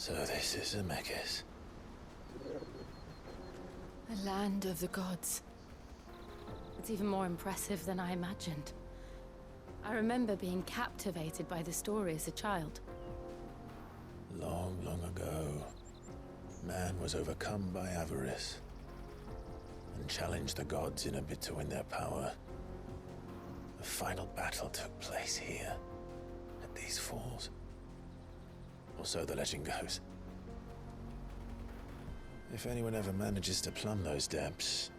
So this is Zemeckis. The land of the gods. It's even more impressive than I imagined. I remember being captivated by the story as a child. Long, long ago, man was overcome by avarice and challenged the gods in a bid to win their power. The final battle took place here, at these falls. Or so the legend goes. If anyone ever manages to plumb those depths,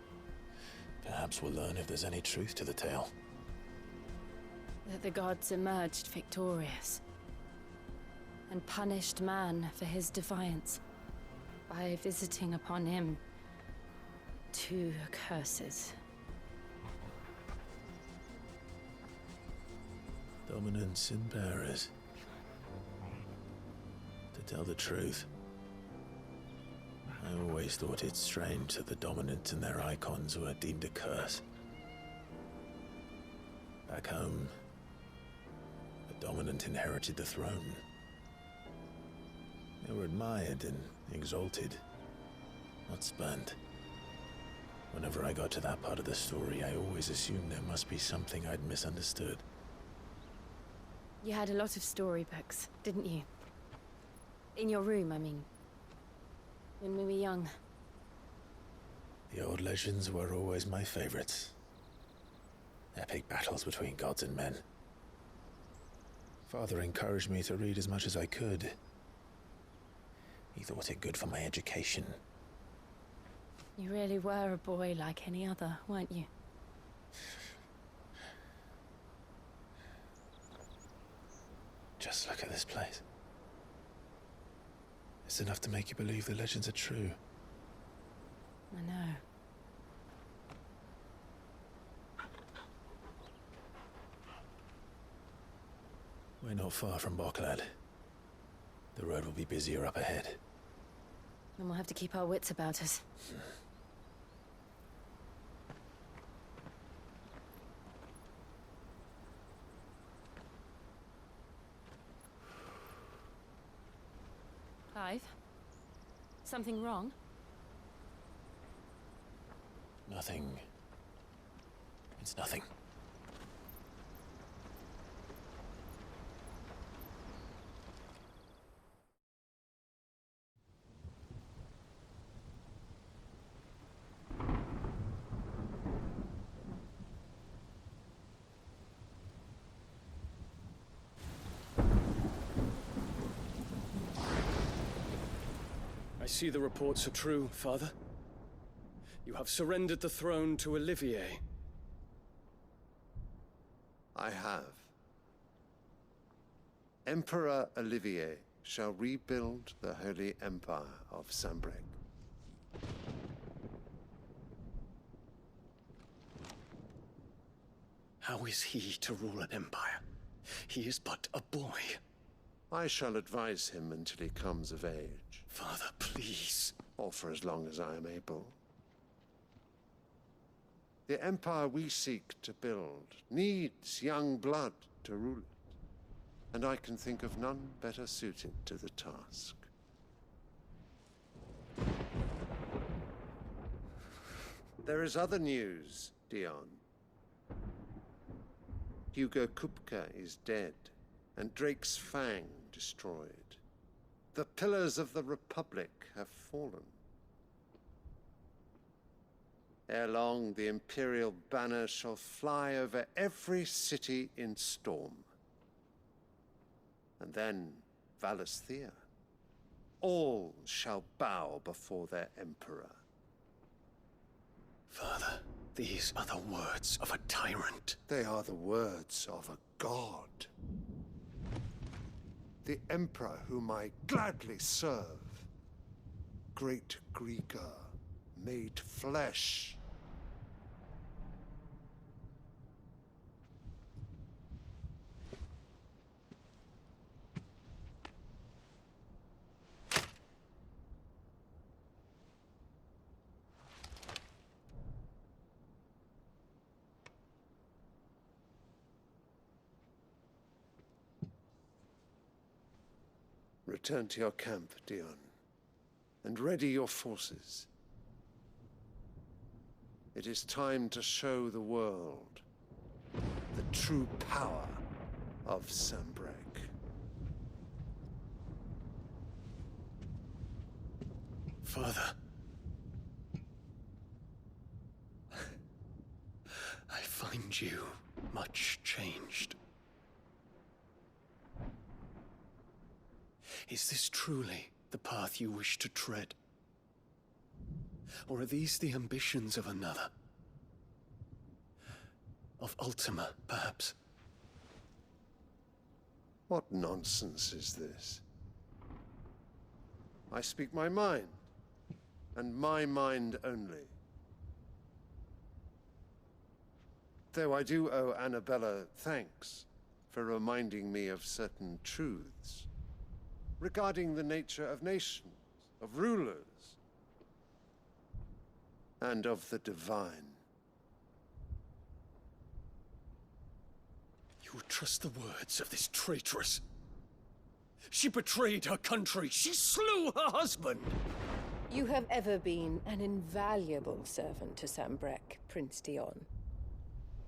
perhaps we'll learn if there's any truth to the tale. That the gods emerged victorious and punished man for his defiance by visiting upon him 2 curses. Dominance in Paris. To tell the truth, I always thought it strange that the dominants and their icons were deemed a curse. Back home, the dominant inherited the throne. They were admired and exalted, not spurned. Whenever I got to that part of the story, I always assumed there must be something I'd misunderstood. You had a lot of storybooks, didn't you? In your room, I mean. When we were young. The old legends were always my favorites. Epic battles between gods and men. Father encouraged me to read as much as I could. He thought it good for my education. You really were a boy like any other, weren't you? Just look at this place. It's enough to make you believe the legends are true. I know. We're not far from Boklad. The road will be busier up ahead. Then we'll have to keep our wits about us. Clive? Something wrong? Nothing. It's nothing. I see the reports are true, Father. You have surrendered the throne to Olivier. I have. Emperor Olivier shall rebuild the Holy Empire of Sambrec. How is he to rule an empire? He is but a boy. I shall advise him until he comes of age. Father, please. Or for as long as I am able. The empire we seek to build needs young blood to rule it, and I can think of none better suited to the task. There is other news, Dion. Hugo Kupka is dead, and Drake's Fang destroyed. The pillars of the Republic have fallen. Ere long, the Imperial banner shall fly over every city in Storm. And then Valisthea. All shall bow before their Emperor. Father, these are the words of a tyrant. They are the words of a god. The Emperor whom I gladly serve. Great Greeker, made flesh. Return to your camp, Dion, and ready your forces. It is time to show the world the true power of Sanbreque. Father. I find you much changed. Is this truly the path you wish to tread? Or are these the ambitions of another? Of Ultima, perhaps? What nonsense is this? I speak my mind, and my mind only. Though I do owe Annabella thanks for reminding me of certain truths regarding the nature of nations, of rulers, and of the divine. You would trust the words of this traitress? She betrayed her country. She slew her husband. You have ever been an invaluable servant to Sanbreque, Prince Dion.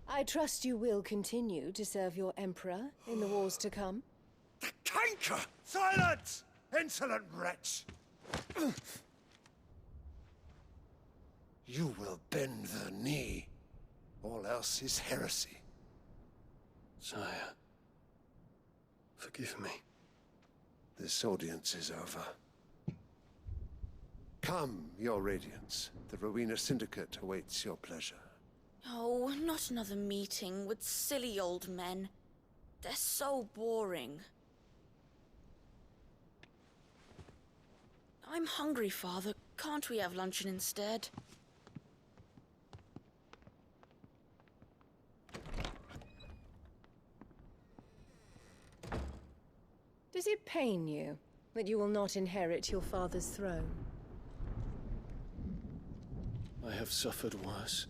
I trust you will continue to serve your Emperor in the wars to come. The canker! Silence, insolent wretch! You will bend the knee. All else is heresy. Sire, forgive me. This audience is over. Come, your Radiance. The Rowena Syndicate awaits your pleasure. Oh, not another meeting with silly old men. They're so boring. I'm hungry, Father. Can't we have luncheon instead? Does it pain you that you will not inherit your father's throne? I have suffered worse.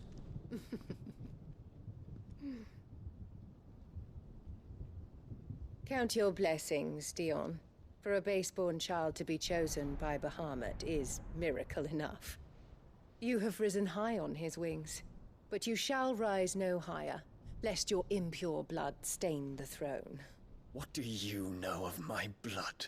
Count your blessings, Dion. For a base-born child to be chosen by Bahamut is miracle enough. You have risen high on his wings, but you shall rise no higher, lest your impure blood stain the throne. What do you know of my blood?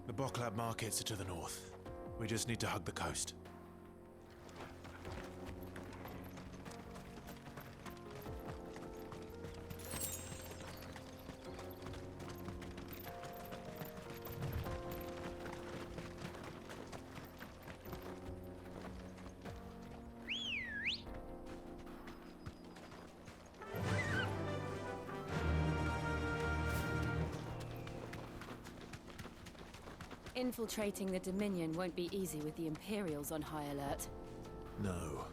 The Boklab markets are to the north. We just need to hug the coast. Infiltrating the Dominion won't be easy with the Imperials on high alert. No.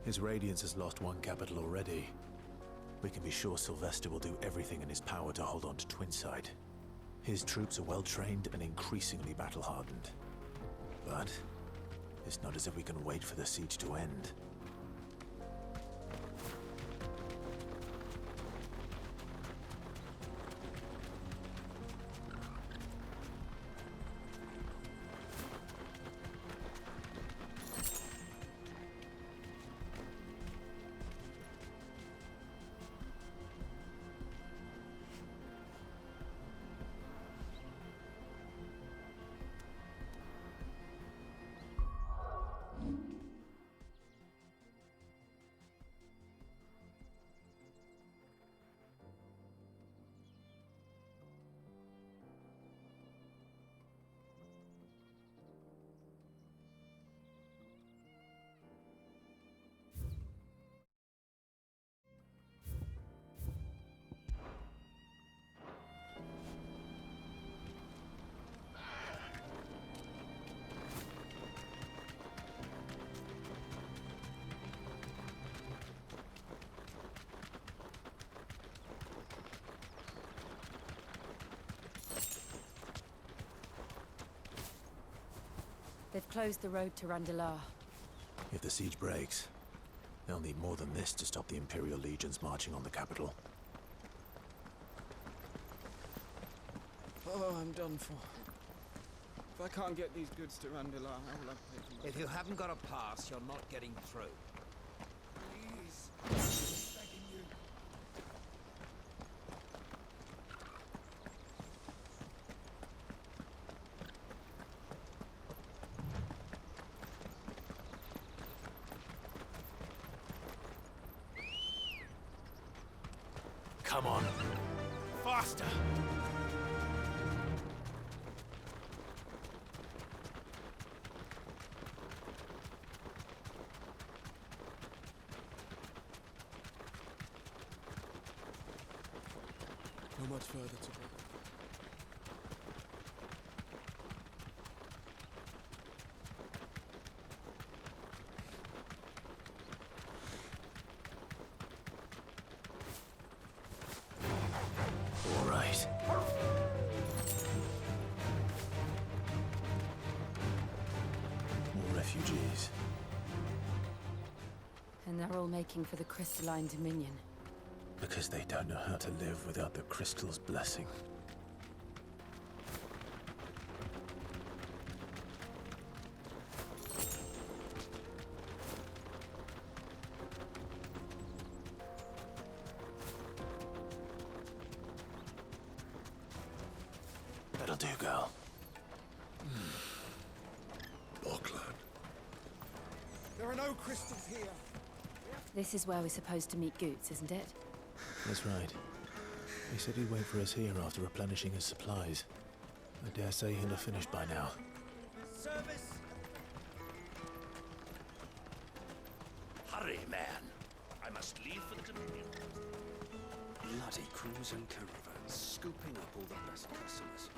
His Radiance has lost one capital already. We can be sure Sylvester will do everything in his power to hold on to Twinside. His troops are well-trained and increasingly battle-hardened. But it's not as if we can wait for the siege to end. They've closed the road to Randalar. If the siege breaks, they'll need more than this to stop the Imperial legions marching on the capital. Oh, I'm done for. If I can't get these goods to Randalar, how will I pay for my... If you haven't got a pass, you're not getting through. Please. Begging you. Come on. Faster! Not much further to go. All right. More refugees. And they're all making for the Crystalline Dominion. Because they don't know how to live without the crystal's blessing. That'll do, girl. Auckland. There are no crystals here. This is where we're supposed to meet Goots, isn't it? That's right. He said he'd wait for us here after replenishing his supplies. I dare say he'll have finished by now. Service! Hurry, man. I must leave for the Dominion. Bloody crews and caravans, scooping up all the best customers.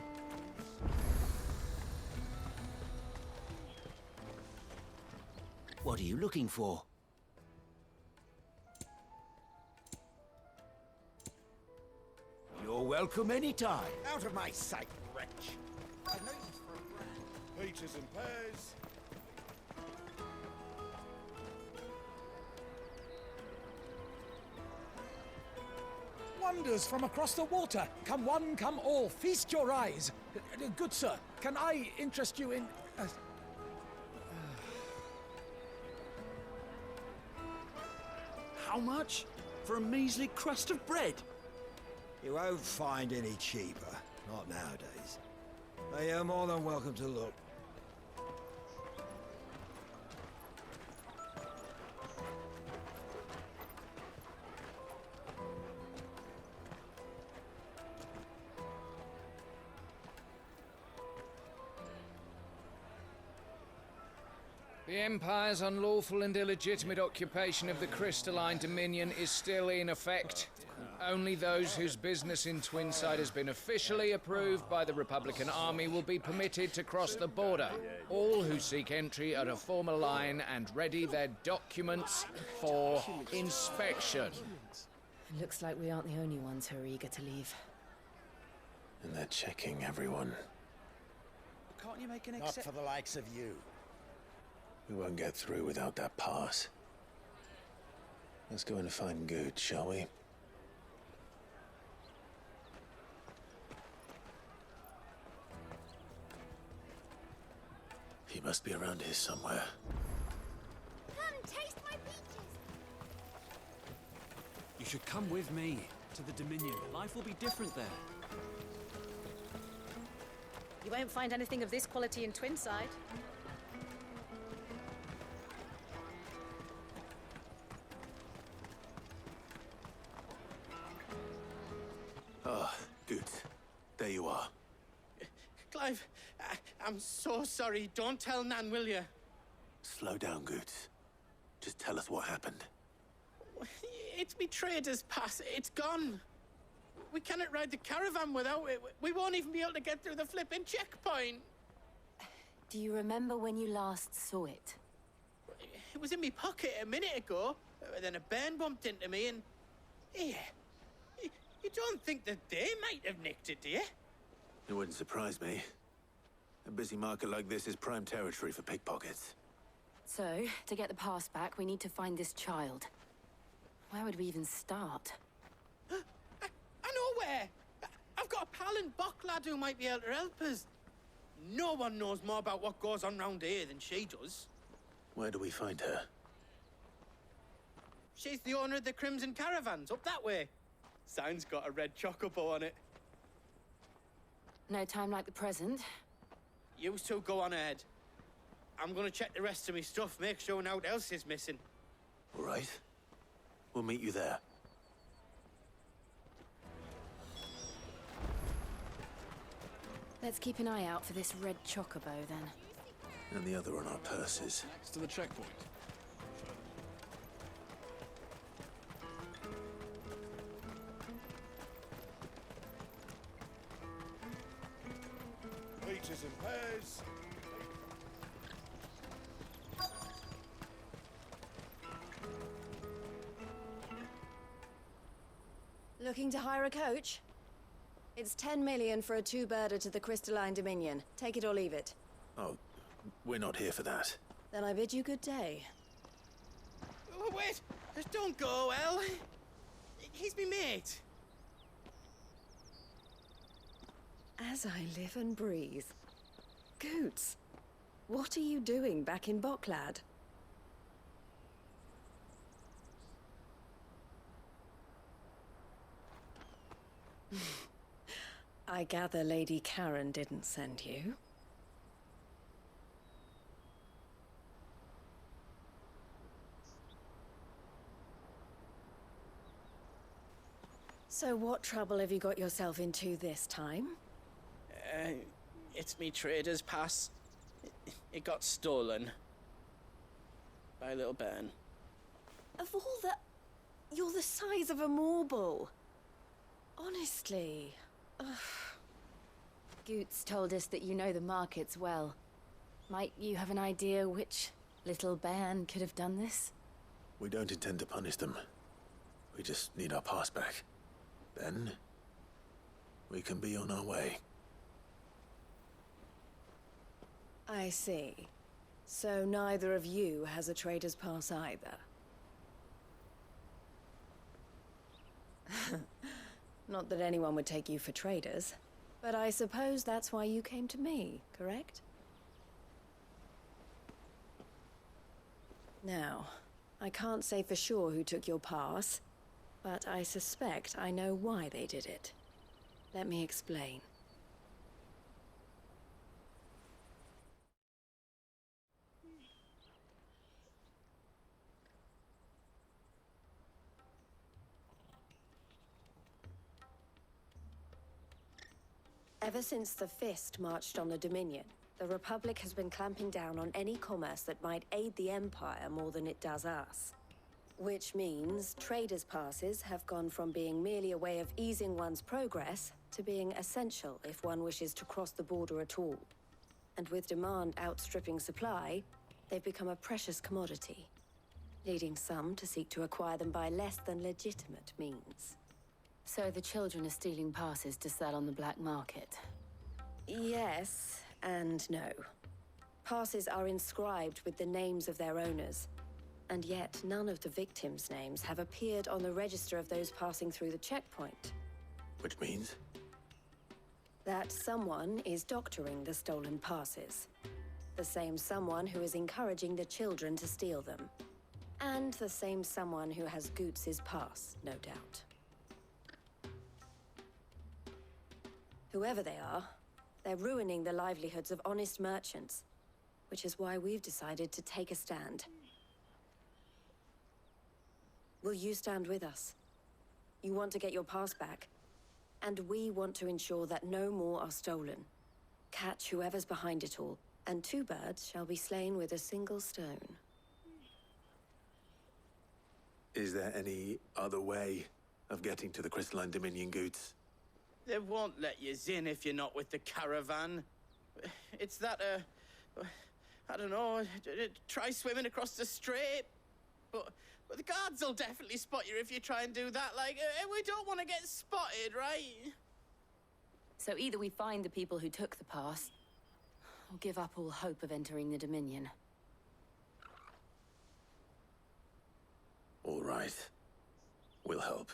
What are you looking for? You're welcome anytime. Out of my sight, wretch. I know you for a brand. Peaches and pears. Wonders from across the water. Come one, come all. Feast your eyes. Good sir, can I interest you in... How much? For a measly crust of bread? You won't find any cheaper. Not nowadays. But you're more than welcome to look. The Empire's unlawful and illegitimate occupation of the Crystalline Dominion is still in effect. Only those whose business in Twinside has been officially approved by the Republican Army will be permitted to cross the border. All who seek entry are to form a line and ready their documents for inspection. It looks like we aren't the only ones who are eager to leave. And they're checking everyone. Can't you make an Not for the likes of you. We won't get through without that pass. Let's go and find Good, shall we? He must be around here somewhere. Come, taste my peaches! You should come with me to the Dominion. Life will be different there. You won't find anything of this quality in Twinside. Ah, Good. There you are. Clive, I'm so sorry. Don't tell Nan, will you? Slow down, Good. Just tell us what happened. It's me trader's pass. It's gone. We cannot ride the caravan without it. We won't even be able to get through the flipping checkpoint. Do you remember when you last saw it? It was in my pocket a minute ago. Then a bairn bumped into me and... Yeah. You don't think that they might have nicked it, do you? It wouldn't surprise me. A busy market like this is prime territory for pickpockets. So, to get the pass back, we need to find this child. Where would we even start? I know where! I've got a pal in Bock lad who might be able to help us. No one knows more about what goes on round here than she does. Where do we find her? She's the owner of the Crimson Caravans, up that way. Sign's got a red chocobo on it. No time like the present. You two go on ahead. I'm gonna check the rest of my stuff, make sure no one else is missing. All right. We'll meet you there. Let's keep an eye out for this red chocobo, then. And the other on our purses. Next to the checkpoint. Meters and pairs. Looking to hire a coach? It's 10 million for a two-birder to the Crystalline Dominion. Take it or leave it. Oh, we're not here for that. Then I bid you good day. Oh, wait! Don't go, El. He's me mate. As I live and breathe. Goots, what are you doing back in Bocklad? I gather Lady Karen didn't send you. So what trouble have you got yourself into this time? It's me trader's pass. It got stolen. By little Ben. Of all the... You're the size of a marble. Honestly. Ugh. Goots told us that you know the markets well. Might you have an idea which little bairn could have done this? We don't intend to punish them. We just need our pass back. Then, we can be on our way. I see. So neither of you has a trader's pass either. Not that anyone would take you for traders, but I suppose that's why you came to me, correct? Now, I can't say for sure who took your pass, but I suspect I know why they did it. Let me explain. Ever since the Fist marched on the Dominion, the Republic has been clamping down on any commerce that might aid the Empire more than it does us. Which means traders' passes have gone from being merely a way of easing one's progress to being essential if one wishes to cross the border at all. And with demand outstripping supply, they've become a precious commodity, leading some to seek to acquire them by less than legitimate means. So the children are stealing passes to sell on the black market? Yes and no. Passes are inscribed with the names of their owners, and yet none of the victims' names have appeared on the register of those passing through the checkpoint. Which means? That someone is doctoring the stolen passes. The same someone who is encouraging the children to steal them. And the same someone who has Goots' pass, no doubt. Whoever they are, they're ruining the livelihoods of honest merchants, which is why we've decided to take a stand. Will you stand with us? You want to get your pass back, and we want to ensure that no more are stolen. Catch whoever's behind it all, and two birds shall be slain with a single stone. Is there any other way of getting to the Crystalline Dominion, Goots? They won't let you in if you're not with the caravan. It's that, I don't know, try swimming across the strait. But the guards will definitely spot you if you try and do that. Like, we don't want to get spotted, right? So either we find the people who took the pass, or give up all hope of entering the Dominion. All right. We'll help.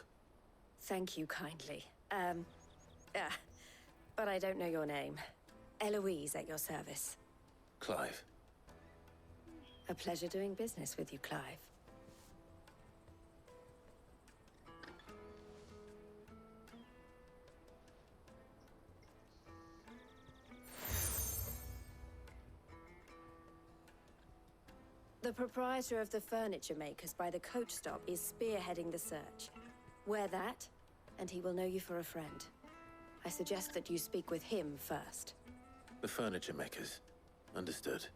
Thank you kindly. But I don't know your name. Eloise at your service. Clive. A pleasure doing business with you, Clive. The proprietor of the furniture makers by the coach stop is spearheading the search. Wear that, and he will know you for a friend. I suggest that you speak with him first. The furniture makers. Understood.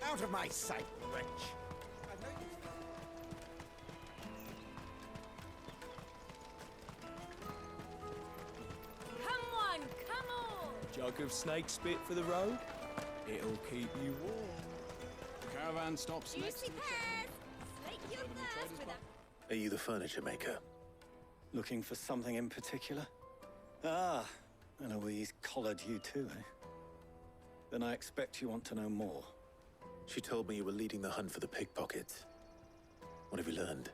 Out of my sight, wretch! Come on, come on! Jug of snake spit for the road? It'll keep you warm. The caravan stops next to Juicy pears! Slake your thirst with a... Are you the furniture maker? Looking for something in particular? Ah, Eloise collared you too, eh? Then I expect you want to know more. She told me you were leading the hunt for the pickpockets. What have you learned?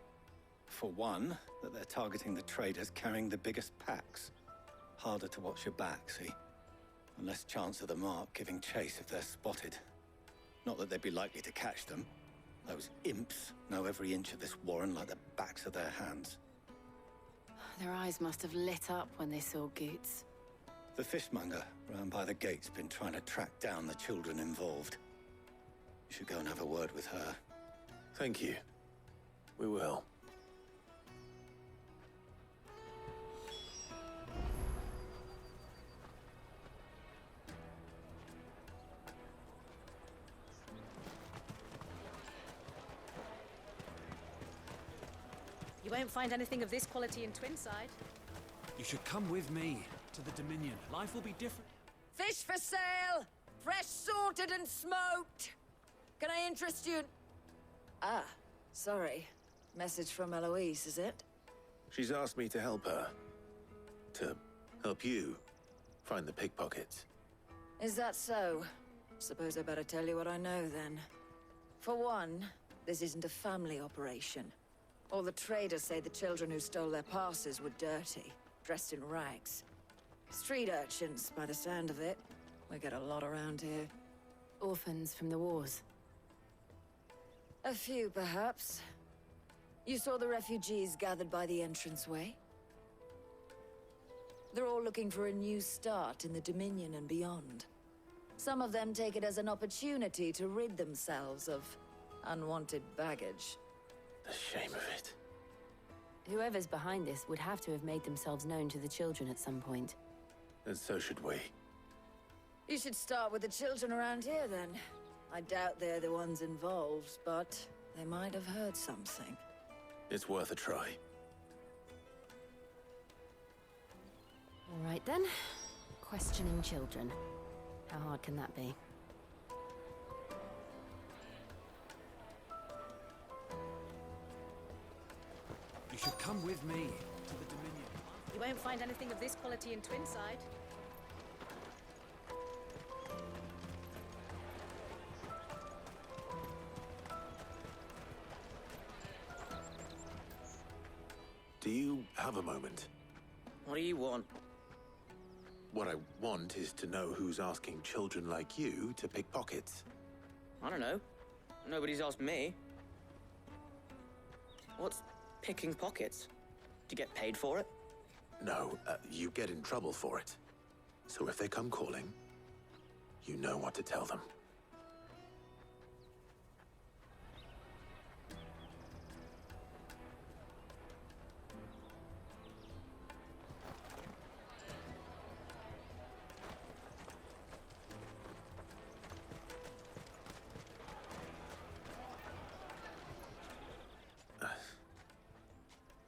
For one, that they're targeting the traders carrying the biggest packs. Harder to watch your back, see? And less chance of the mark giving chase if they're spotted. Not that they'd be likely to catch them. Those imps know every inch of this warren like the backs of their hands. Their eyes must have lit up when they saw Goots. The fishmonger round by the gate's been trying to track down the children involved. You should go and have a word with her. Thank you. We will. You won't find anything of this quality in Twinside. You should come with me to the Dominion. Life will be different. Fish for sale! Fresh sorted and smoked! Can I interest you in... Ah, sorry. Message from Eloise, is it? She's asked me to help her. To help you find the pickpockets. Is that so? Suppose I better tell you what I know, then. For one, this isn't a family operation. All the traders say the children who stole their passes were dirty, dressed in rags. Street urchins, by the sound of it. We get a lot around here. Orphans from the wars. A few, perhaps. You saw the refugees gathered by the entranceway? They're all looking for a new start in the Dominion and beyond. Some of them take it as an opportunity to rid themselves of unwanted baggage. The shame of it. Whoever's behind this would have to have made themselves known to the children at some point. And so should we. You should start with the children around here, then. I doubt they're the ones involved, but they might have heard something. It's worth a try. All right, then. Questioning children. How hard can that be? You should come with me to the Dominion. You won't find anything of this quality in Twinside. Do you have a moment? What do you want? What I want is to know who's asking children like you to pick pockets. I don't know. Nobody's asked me. What's picking pockets? Do you get paid for it? No, you get in trouble for it. So if they come calling, you know what to tell them.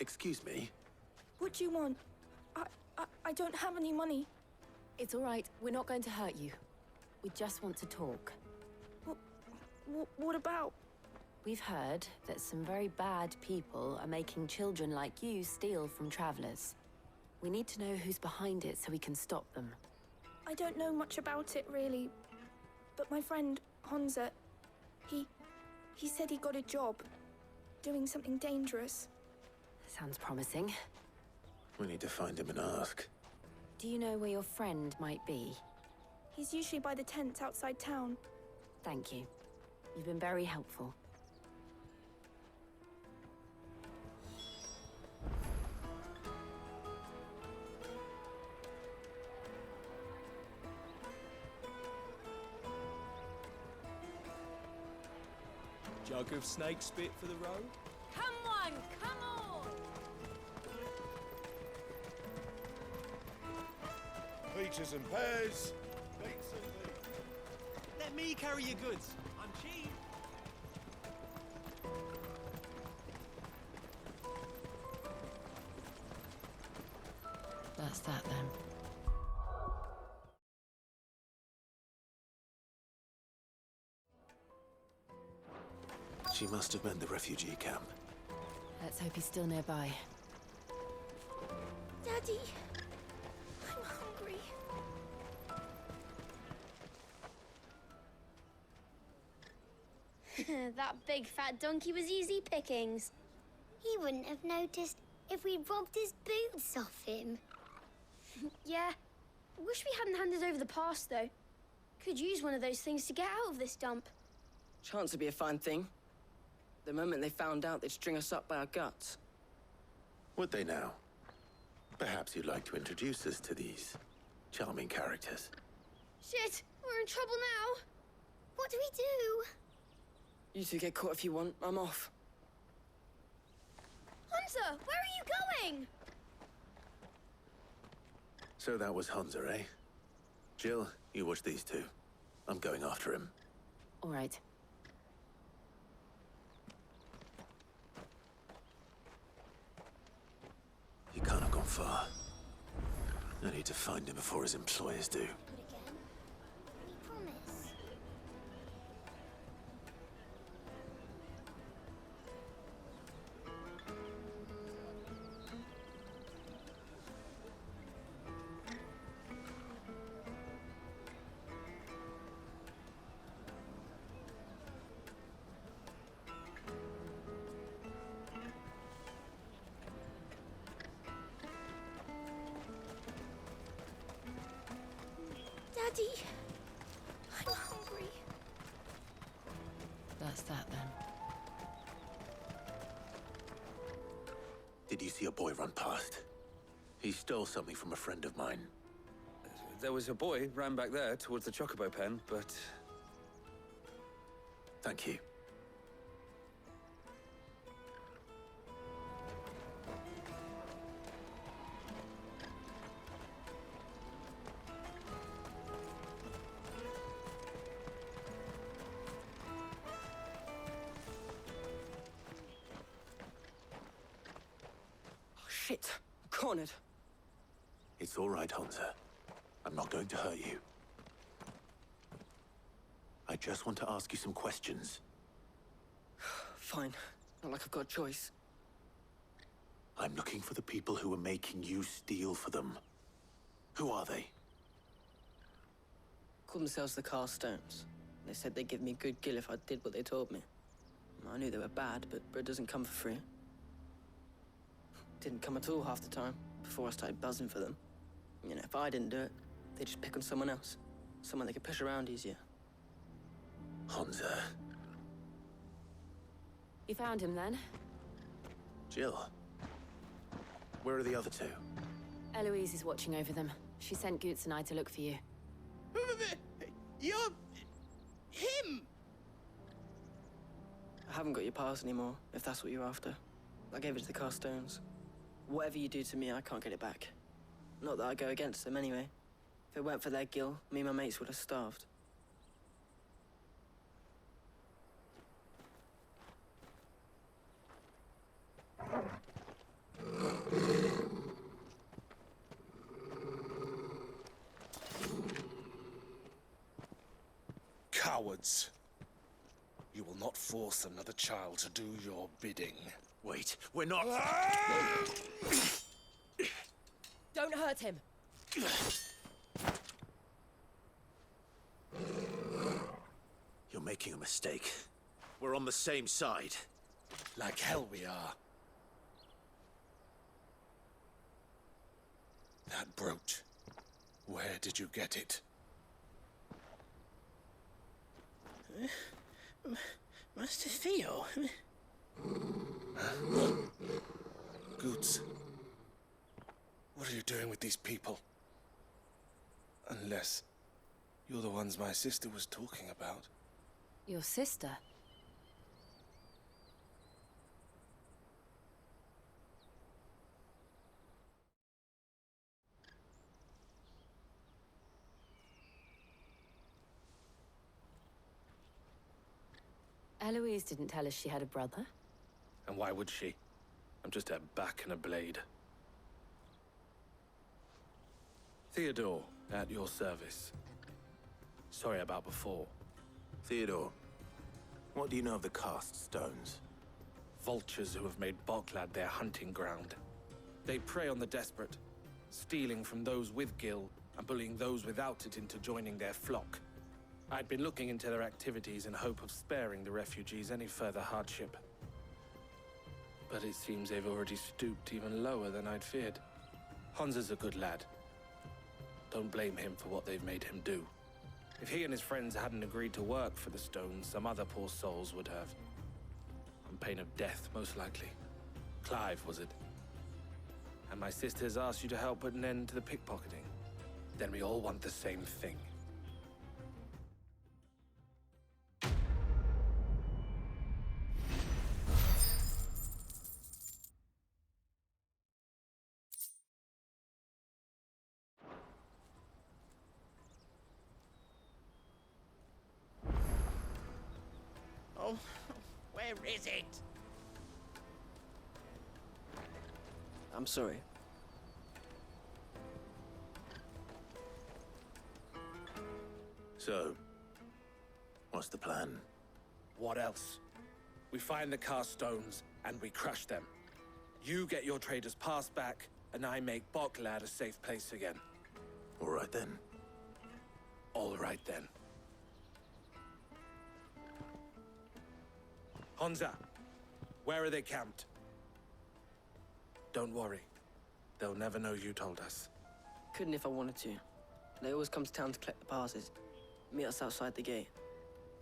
Excuse me? What do you want? I don't have any money. It's all right. We're not going to hurt you. We just want to talk. What about? We've heard that some very bad people are making children like you steal from travelers. We need to know who's behind it so we can stop them. I don't know much about it, really. But my friend, Honza, he said he got a job, doing something dangerous. Sounds promising. We need to find him and ask. Do you know where your friend might be? He's usually by the tents outside town. Thank you. You've been very helpful. Jug of snake spit for the road? Come on, come on! Peaches and pears. Dates and leeks. Let me carry your goods. I'm cheap. That's that then. She must have meant the refugee camp. Let's hope he's still nearby. Daddy, I'm hungry. That big fat donkey was easy pickings. He wouldn't have noticed if we robbed his boots off him. Yeah. Wish we hadn't handed over the pass, though. Could use one of those things to get out of this dump. Chance would be a fine thing. The moment they found out, they'd string us up by our guts. Would they now? Perhaps you'd like to introduce us to these charming characters. Shit, we're in trouble now. What do we do? You two get caught if you want. I'm off. Hunter, where are you going? So that was Hunter, eh? Jill, you watch these two. I'm going after him. All right. He can't have gone far. I need to find him before his employers do. But again, we promise. Daddy, I'm hungry. That's that then. Did you see a boy run past? He stole something from a friend of mine. There was a boy ran back there towards the chocobo pen, but... Thank you. Shit, I'm cornered. It's all right, Hunter. I'm not going to hurt you. I just want to ask you some questions. Fine. Not like I've got a choice. I'm looking for the people who are making you steal for them. Who are they? Called themselves the Carstones. They said they'd give me good gill if I did what they told me. I knew they were bad, but bread doesn't come for free. Didn't come at all half the time, before I started buzzing for them. You know, if I didn't do it, they'd just pick on someone else. Someone they could push around easier. Hunter. You found him then? Jill. Where are the other two? Eloise is watching over them. She sent Goots and I to look for you. You're... him! I haven't got your pass anymore, if that's what you're after. I gave it to the Carstones. Whatever you do to me, I can't get it back. Not that I go against them anyway. If it weren't for their gill, me and my mates would have starved. cowards. You will not force another child to do your bidding. Wait, we're not... Don't hurt him. You're making a mistake. We're on the same side. Like hell we are. That brooch. Where did you get it? Master Theo? Goods. What are you doing with these people? Unless you're the ones my sister was talking about. Your sister? Eloise didn't tell us she had a brother. And why would she? I'm just a back and a blade. Theodore, at your service. Sorry about before. Theodore, what do you know of the cast stones? Vultures who have made Boklad their hunting ground. They prey on the desperate, stealing from those with gil and bullying those without it into joining their flock. I'd been looking into their activities in hope of sparing the refugees any further hardship. But it seems they've already stooped even lower than I'd feared. Hansa's a good lad. Don't blame him for what they've made him do. If he and his friends hadn't agreed to work for the stones, some other poor souls would have. On pain of death, most likely. Clive, was it? And my sisters asked you to help put an end to the pickpocketing. Then we all want the same thing. Oh, where is it? I'm sorry. So, what's the plan? What else? We find the cast stones and we crush them. You get your traders pass back, and I make Boklad a safe place again. All right then. All right then. Hansa, where are they camped? Don't worry. They'll never know you told us. Couldn't if I wanted to. They always come to town to collect the passes. Meet us outside the gate.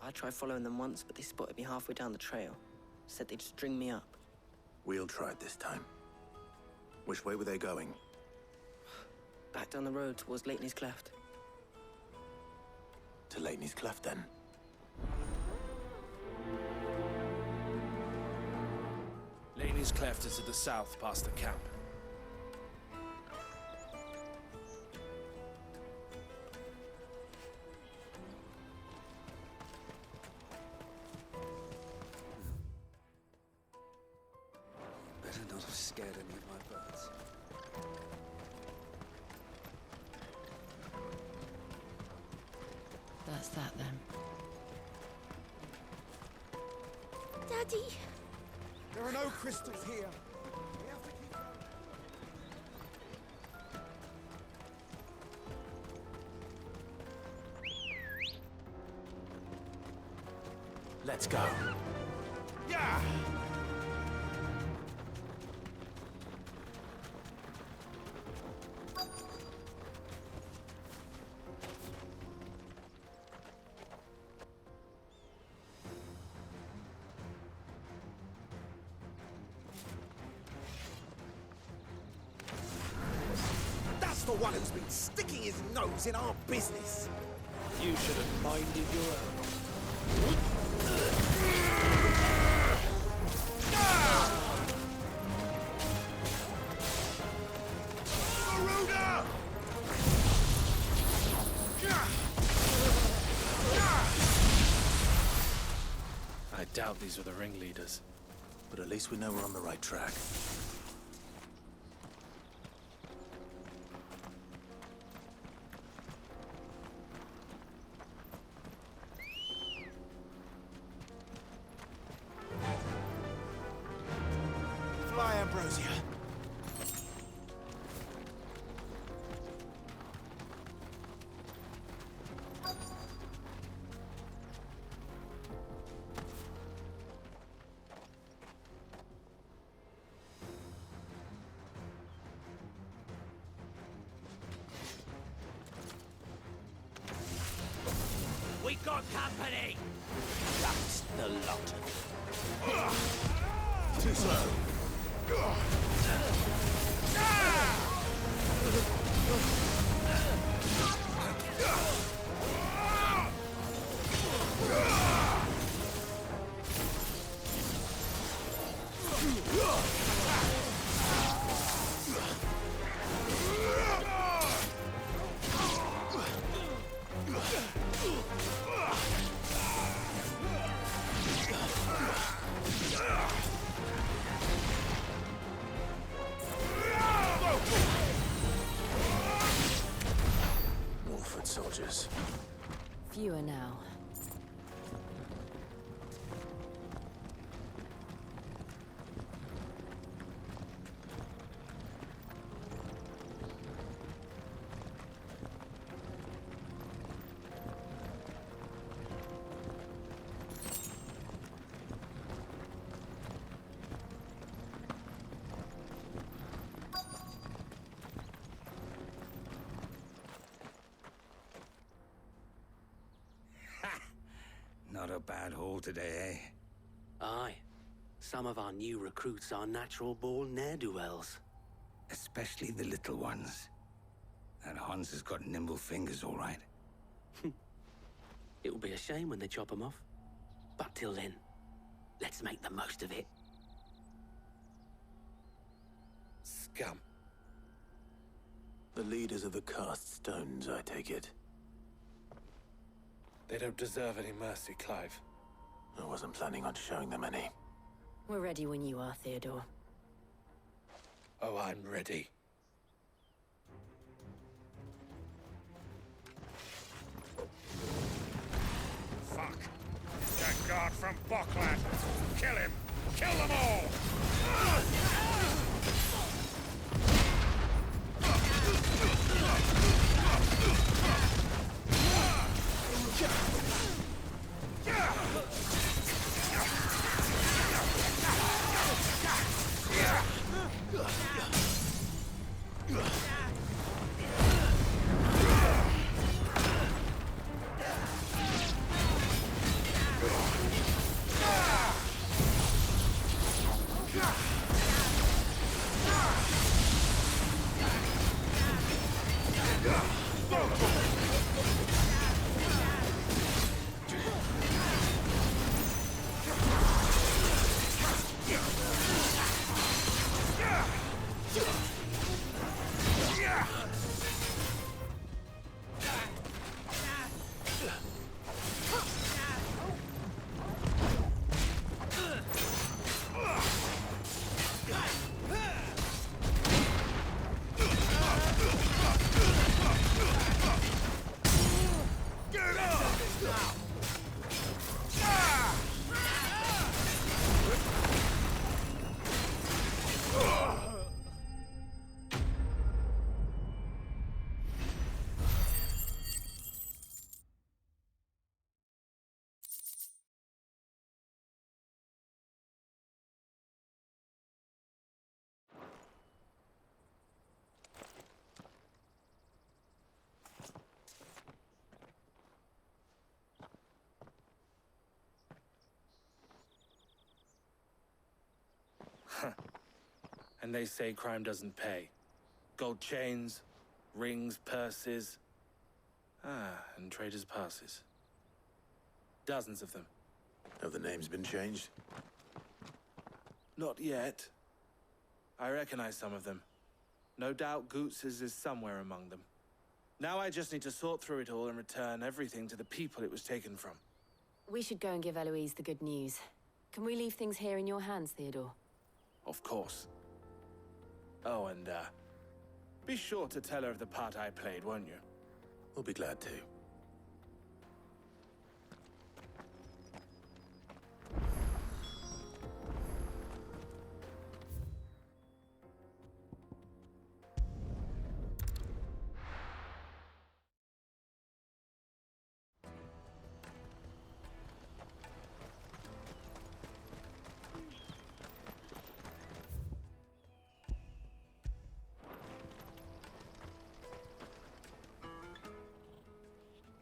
I tried following them once, but they spotted me halfway down the trail. Said they'd string me up. We'll try it this time. Which way were they going? Back down the road towards Lateney's Cleft. To Lateney's Cleft, then? Laney's Cleft is to the south, past the camp. Better not have scared any of my birds. That's that then. Daddy! There are no crystals here. Let's go. Yeah! That's the one who's been sticking his nose in our business. You should have minded your own. I doubt these were the ringleaders. But at least we know we're on the right track. We got company! That's the lot of you. Too slow. Wolford soldiers. Fewer now. Not a bad haul today, eh? Aye. Some of our new recruits are natural-born ne'er-do-wells. Especially the little ones. That Hans has got nimble fingers, all right. It will be a shame when they chop them off. But till then, let's make the most of it. Scum. The leaders of the cast stones, I take it. They don't deserve any mercy, Clive. I wasn't planning on showing them any. We're ready when you are, Theodore. Oh, I'm ready. Fuck! That guard from Bockland! Kill him! Kill them all! And they say crime doesn't pay. Gold chains, rings, purses. And traders' passes. Dozens of them. Have the names been changed? Not yet. I recognize some of them. No doubt Goots's is somewhere among them. Now I just need to sort through it all and return everything to the people it was taken from. We should go and give Eloise the good news. Can we leave things here in your hands, Theodore? Of course. Oh, and, be sure to tell her of the part I played, won't you? We'll be glad to.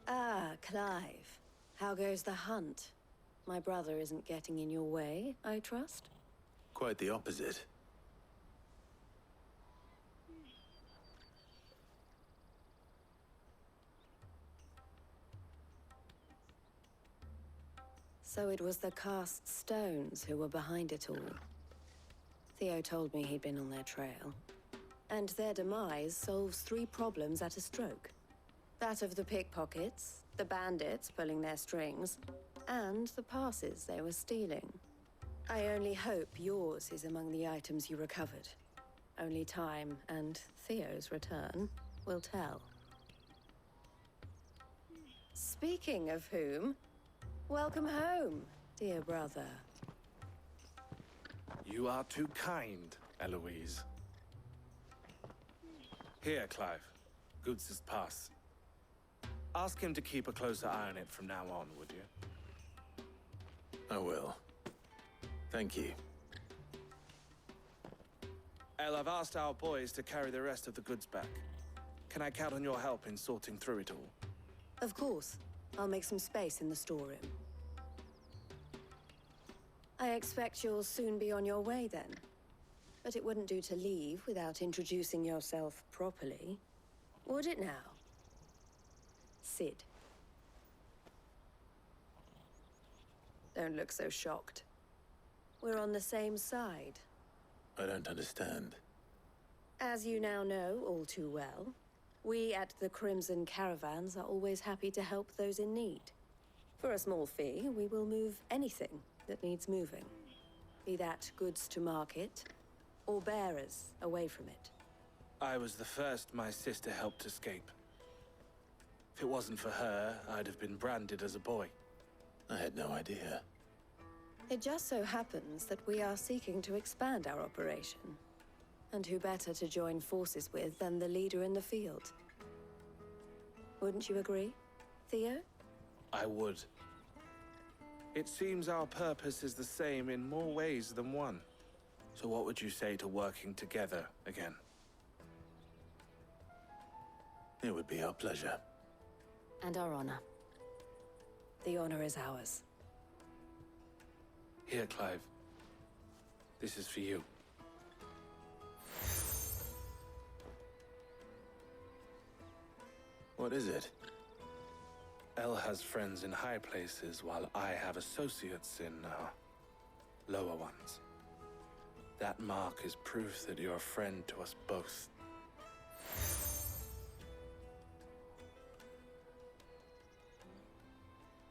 Ah, Clive. How goes the hunt? My brother isn't getting in your way, I trust? Quite the opposite. So it was the cast stones who were behind it all. Theo told me he'd been on their trail. And their demise solves 3 problems at a stroke. That of the pickpockets, the bandits pulling their strings, and the passes they were stealing. I only hope yours is among the items you recovered. Only time and Theo's return will tell. Speaking of whom, welcome home, dear brother. You are too kind, Eloise. Here, Clive. Goods' pass. Ask him to keep a closer eye on it from now on, would you? I will. Thank you. El, I've asked our boys to carry the rest of the goods back. Can I count on your help in sorting through it all? Of course. I'll make some space in the storeroom. I expect you'll soon be on your way then. But it wouldn't do to leave without introducing yourself properly. Would it now? Sid. Don't look so shocked. We're on the same side. I don't understand. As you now know all too well, we at the Crimson Caravans are always happy to help those in need. For a small fee, we will move anything that needs moving. Be that goods to market, or bearers away from it. I was the first my sister helped escape. If it wasn't for her, I'd have been branded as a boy. I had no idea. It just so happens that we are seeking to expand our operation. And who better to join forces with than the leader in the field? Wouldn't you agree, Theo? I would. It seems our purpose is the same in more ways than one. So what would you say to working together again? It would be our pleasure. And our honor. The honor is ours. Here, Clive. This is for you. What is it? El has friends in high places, while I have associates in, lower ones. That mark is proof that you're a friend to us both.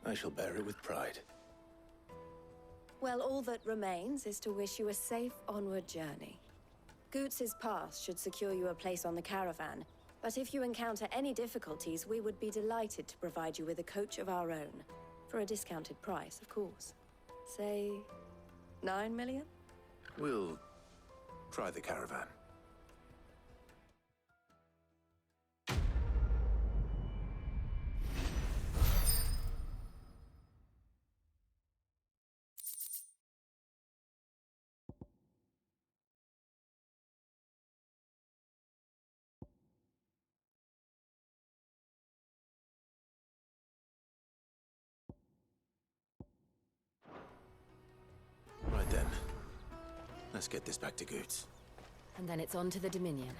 I shall bear it with pride. Well, all that remains is to wish you a safe onward journey. Goots' pass should secure you a place on the caravan, but if you encounter any difficulties, we would be delighted to provide you with a coach of our own. For a discounted price, of course. Say, 9 million? We'll try the caravan. Right then. Let's get this back to Goots. And then it's on to the Dominion.